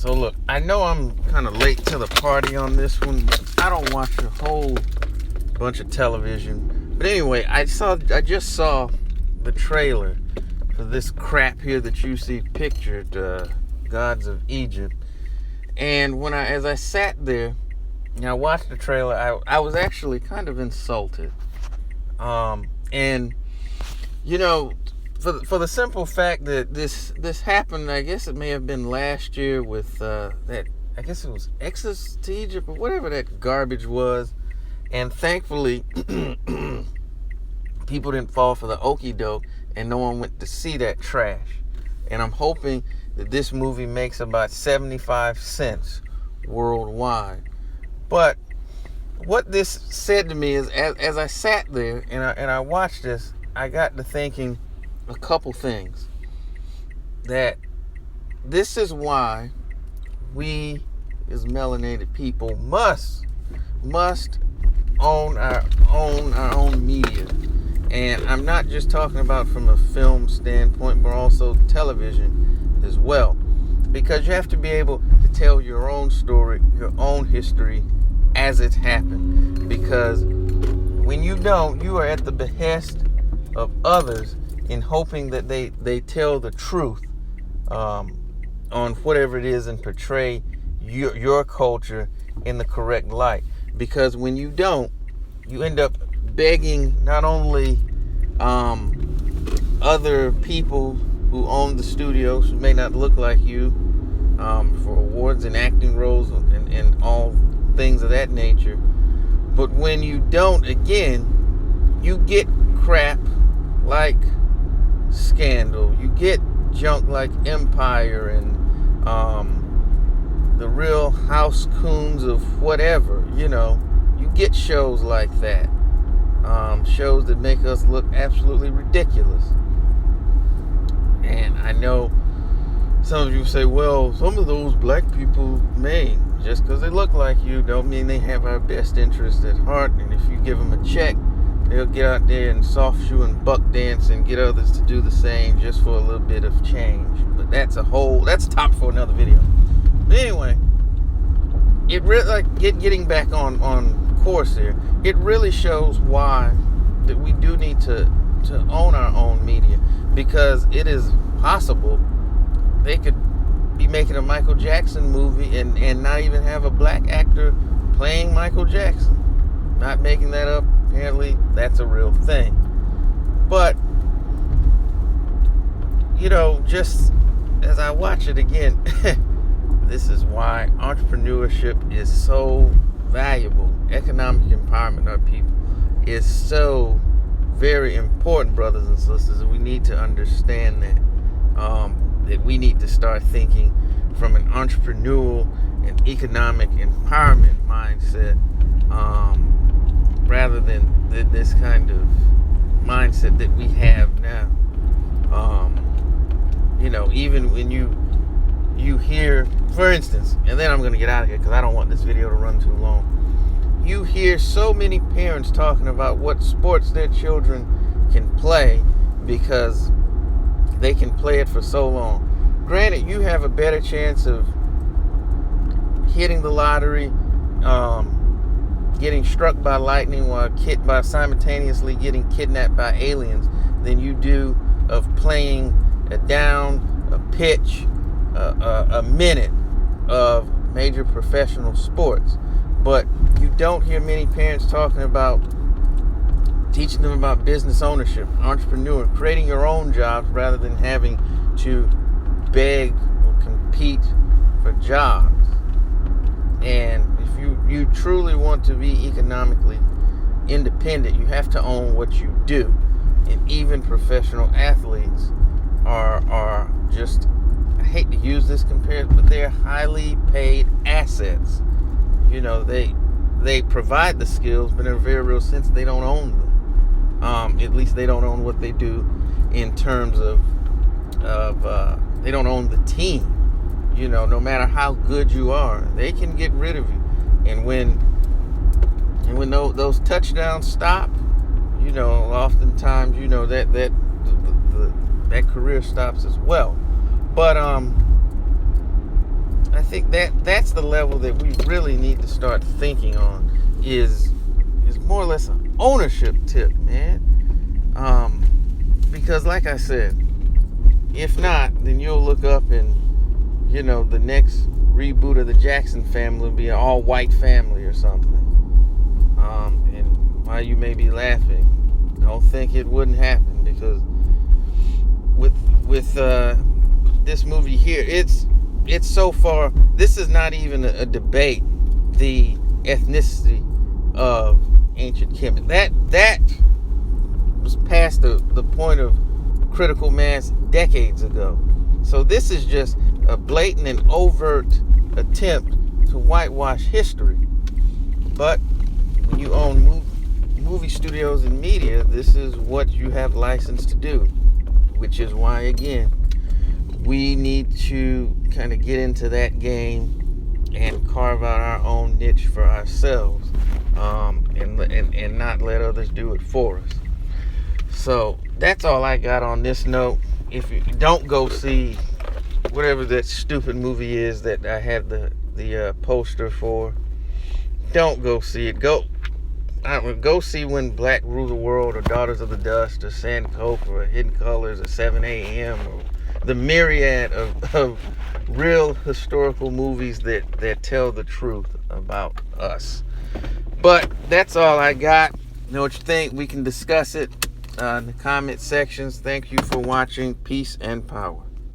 So look, I know I'm kind of late to the party on this one, but I don't watch a whole bunch of television. But anyway, I just saw the trailer for this crap here that you see pictured, Gods of Egypt. And as I sat there and I watched the trailer, I was actually kind of insulted. And you know, for the simple fact that this happened, I guess it may have been last year with that. I guess it was Exodus to Egypt or whatever that garbage was. And thankfully, people didn't fall for the okie doke, and no one went to see that trash. And I'm hoping that this movie makes about 75 cents worldwide. But what this said to me is, as I sat there and I watched this, I got to thinking a couple things. That this is why we as melanated people must own our own media. And I'm not just talking about from a film standpoint, but also television as well. Because you have to be able to tell your own story, your own history as it's happened. Because when you don't, you are at the behest of others in hoping that they tell the truth on whatever it is and portray your culture in the correct light. Because when you don't, you end up begging not only other people who own the studios who may not look like you for awards and acting roles and all things of that nature, but when you don't, again, you get crap like Scandal, you get junk like Empire and the Real House Coons of whatever, you get shows like that. Shows that make us look absolutely ridiculous. And I know some of you say, well, some of those black people may, just because they look like you don't mean they have our best interest at heart. And if you give them a check, they'll get out there and soft shoe and buck dance and get others to do the same just for a little bit of change. But that's a topic for another video. But anyway, it really, getting back on course here, it really shows why that we do need to own our own media, because it is possible they could be making a Michael Jackson movie and not even have a black actor playing Michael Jackson. Not making that up. Apparently, that's a real thing. But, just as I watch it again, this is why entrepreneurship is so valuable. Economic empowerment of people is so very important, brothers and sisters, and we need to understand that. That we need to start thinking from an entrepreneurial and economic empowerment mindset, rather than this kind of mindset that we have now. Even when you hear, for instance, and then I'm going to get out of here because I don't want this video to run too long. You hear so many parents talking about what sports their children can play because they can play it for so long. Granted, you have a better chance of hitting the lottery, getting struck by lightning while by simultaneously getting kidnapped by aliens than you do of playing a down, a pitch, a minute of major professional sports. But you don't hear many parents talking about teaching them about business ownership, entrepreneur, creating your own jobs rather than having to beg or compete for jobs. And if you truly want to be economically independent, you have to own what you do. And even professional athletes are just, I hate to use this comparison, but they're highly paid assets. They provide the skills, but in a very real sense, they don't own them. At least they don't own what they do in terms of they don't own the team. No matter how good you are, they can get rid of you. And when those touchdowns stop, oftentimes, that career stops as well. But I think that's the level that we really need to start thinking on. Is more or less an ownership tip, man. Because like I said, if not, then you'll look up and the next reboot of the Jackson Family will be an all-white family or something. And while you may be laughing, don't think it wouldn't happen, because with this movie here, it's so far, this is not even a debate, the ethnicity of ancient Kemet. That was past the point of critical mass decades ago. So this is just a blatant and overt attempt to whitewash history. But when you own movie studios and media, this is what you have license to do, which is why, again, we need to kind of get into that game and carve out our own niche for ourselves, and not let others do it for us. So that's all I got on this note. If you don't go see whatever that stupid movie is that I had the poster for, don't go see it. Go see When Black Rule the World, or Daughters of the Dust, or Sankofa, or Hidden Colors, or 7 a.m., or the myriad of real historical movies that tell the truth about us. But that's all I got. Know what you think? We can discuss it in the comment sections. Thank you for watching. Peace and power.